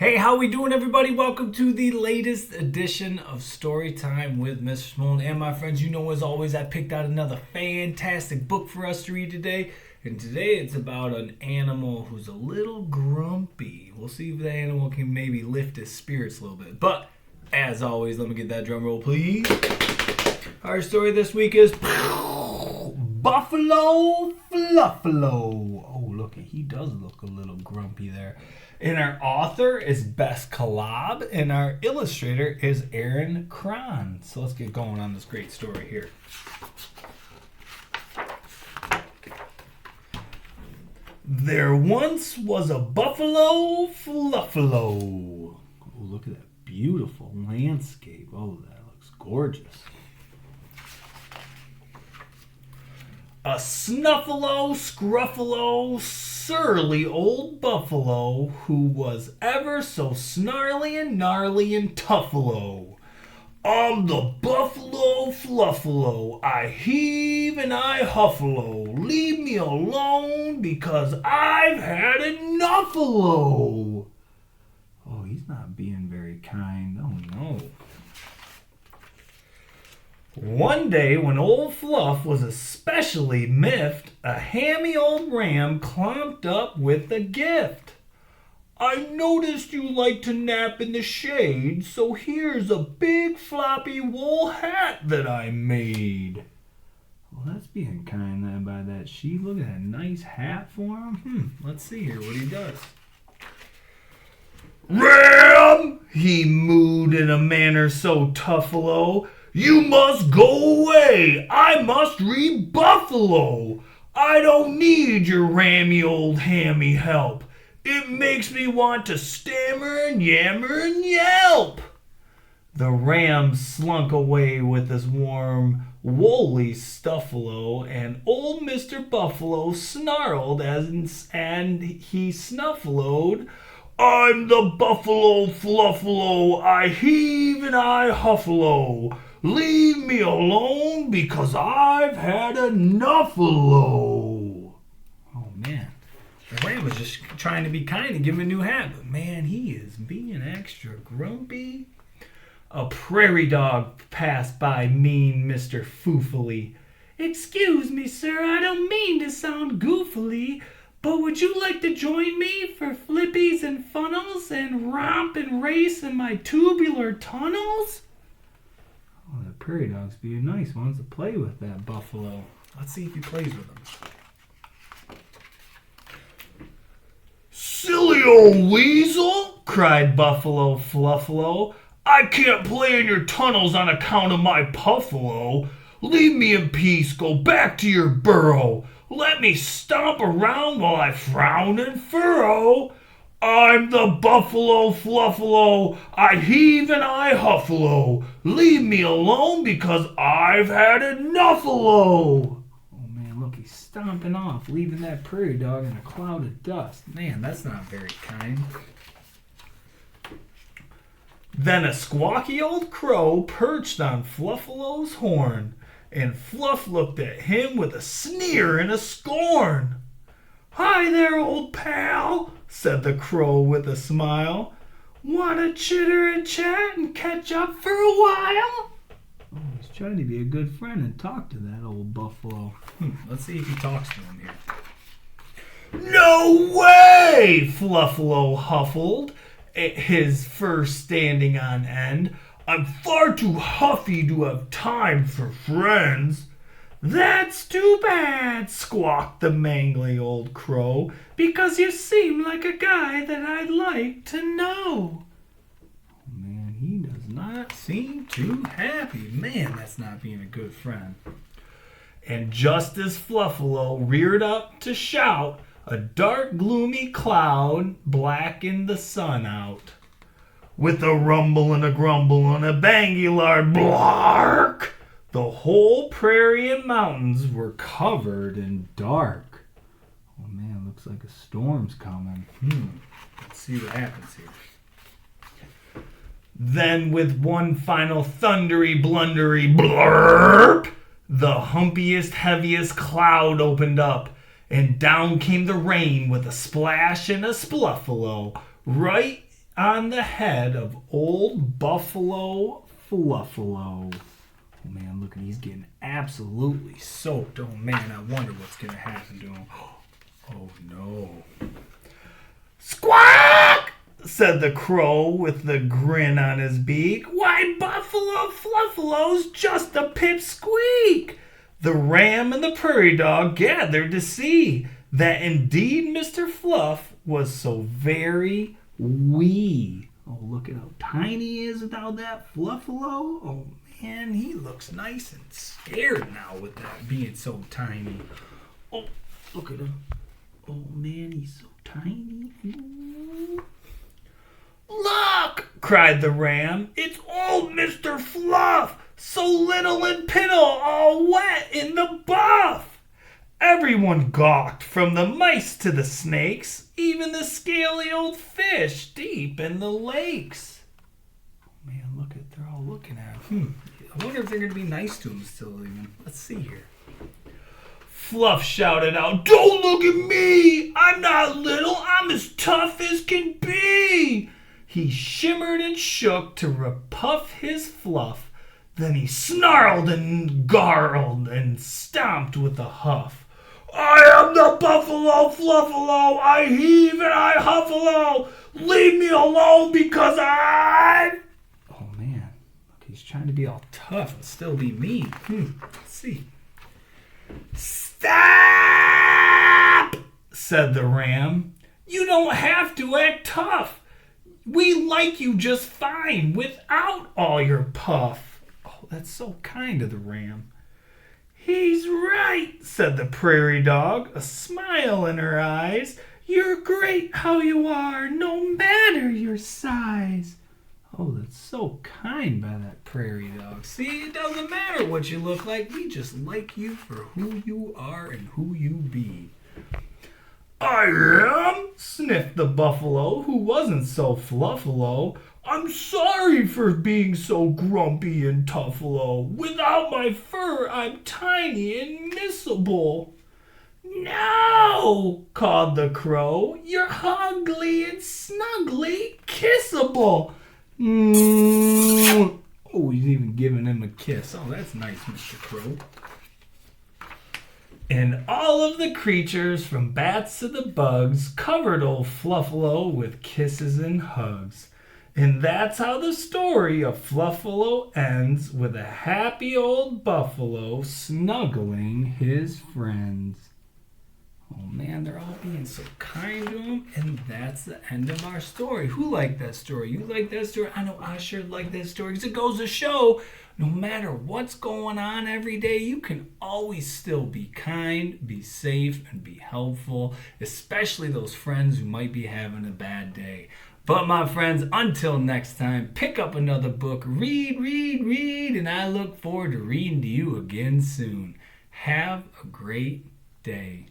Hey, how we doing, everybody? Welcome to the latest edition of Storytime with Mr. Smolen and my friends. You know, as always, I picked out another fantastic book for us to read today. And today it's about an animal who's a little grumpy. We'll see if the animal can maybe lift his spirits a little bit. But, as always, let me get that drum roll, please. Our story this week is Buffalo Fluffalo. Oh, look, he does look a little grumpy there. And our author is Bess Kalb, and our illustrator is Erin Kraan. So let's get going on this great story here. There once was a Buffalo Fluffalo. Oh, look at that beautiful landscape. Oh, that looks gorgeous. A snuffalo, scruffalo, surly old buffalo who was ever so snarly and gnarly and tuffalo. I'm the Buffalo Fluffalo. I heave and I huffalo. Leave me alone because I've had enough-alo. Oh, he's not being very kind. Oh, no. One day, when old Fluff was especially miffed, a hammy old ram clomped up with a gift. I noticed you like to nap in the shade, so here's a big floppy wool hat that I made. Well, that's being kind there by that sheep. Look at that nice hat for him. Let's see here what he does. Ram, he mooed in a manner so tuffalo. You must go away. I must re-buffalo. I don't need your rammy old hammy help. It makes me want to stammer and yammer and yelp. The ram slunk away with his warm, woolly stuffalo, and old Mr. Buffalo snarled and he snufflowed. I'm the Buffalo Fluffalo. I heave and I huffalo. Leave me alone because I've had enough-alo. Oh, man. The ram was just trying to be kind and give him a new hat. But, man, he is being extra grumpy. A prairie dog passed by mean Mr. Foofily. Excuse me, sir, I don't mean to sound goofily, but would you like to join me for flippies and funnels and romp and race in my tubular tunnels? Oh, that prairie dog's being nice. Wants to play with that buffalo. Let's see if he plays with him. Silly old weasel, cried Buffalo Fluffalo. I can't play in your tunnels on account of my puffalo. Leave me in peace. Go back to your burrow. Let me stomp around while I frown and furrow. I'm the Buffalo Fluffalo. I heave and I huffalo. Leave me alone because I've had enough-alo. Oh, man, look, he's stomping off, leaving that prairie dog in a cloud of dust. Man, that's not very kind. Then a squawky old crow perched on Fluffalo's horn, and Fluff looked at him with a sneer and a scorn. Hi there, old pal, said the crow with a smile. Want to chitter and chat and catch up for a while? Oh, he's trying to be a good friend and talk to that old buffalo. Let's see if he talks to him here. No way, Fluffalo huffled, his fur standing on end. I'm far too huffy to have time for friends. That's too bad, squawked the mangly old crow, because you seem like a guy that I'd like to know. Oh, man, he does not seem too happy. Man, that's not being a good friend. And just as Fluffalo reared up to shout, a dark, gloomy cloud blackened the sun out. With a rumble and a grumble and a bangulard blark, the whole prairie and mountains were covered in dark. Oh, man, looks like a storm's coming. Let's see what happens here. Then with one final thundery, blundery blurp, the humpiest, heaviest cloud opened up, and down came the rain with a splash and a spluffalo, right on the head of old Buffalo Fluffalo. Oh man, look at he's getting absolutely soaked. Oh man, I wonder what's gonna happen to him. Oh no. Squawk! Said the crow with the grin on his beak. Why, Buffalo Fluffalo's just a pipsqueak. The ram and the prairie dog gathered to see that indeed Mr. Fluff was so very wee. Oh, look at how tiny he is without that Fluffalo. Oh man, he looks nice and scared now with that being so tiny. Oh, look at him. Oh man, he's so tiny. Ooh. Look! Cried the ram. It's old Mr. Fluff, so little and piddle, all wet in the buff. Everyone gawked, from the mice to the snakes, even the scaly old fish deep in the lakes. Oh man, look at, they're all looking at him. I wonder if they're going to be nice to him still even. Let's see here. Fluff shouted out, "Don't look at me! I'm not little, I'm as tough as can be!" He shimmered and shook to repuff his fluff. Then he snarled and gargled and stomped with a huff. I am the Buffalo Fluffalo, I heave and I huffalo. Leave me alone because I... Oh man, look, he's trying to be all tough and still be mean. Let's see. Stop! Said the ram. You don't have to act tough. We like you just fine without all your puff. Oh, that's so kind of the ram. He's right, said the prairie dog, a smile in her eyes. You're great how you are, no matter your size. Oh, that's so kind by that prairie dog. See, it doesn't matter what you look like. We just like you for who you are and who you be. I am, sniffed the buffalo, who wasn't so fluffalo. I'm sorry for being so grumpy and toughalo. Without my fur, I'm tiny and missable. No, called the crow. You're hugly and snuggly kissable. Oh, he's even giving him a kiss. Oh, that's nice, Mr. Crow. And all of the creatures, from bats to the bugs, covered old Fluffalo with kisses and hugs. And that's how the story of Fluffalo ends, with a happy old buffalo snuggling his friends. Oh man, they're all being so kind to him, and that's the end of our story. Who liked that story? You like that story? I know I sure like that story, because it goes to show no matter what's going on every day, you can always still be kind, be safe, and be helpful, especially those friends who might be having a bad day. But my friends, until next time, pick up another book, read, and I look forward to reading to you again soon. Have a great day.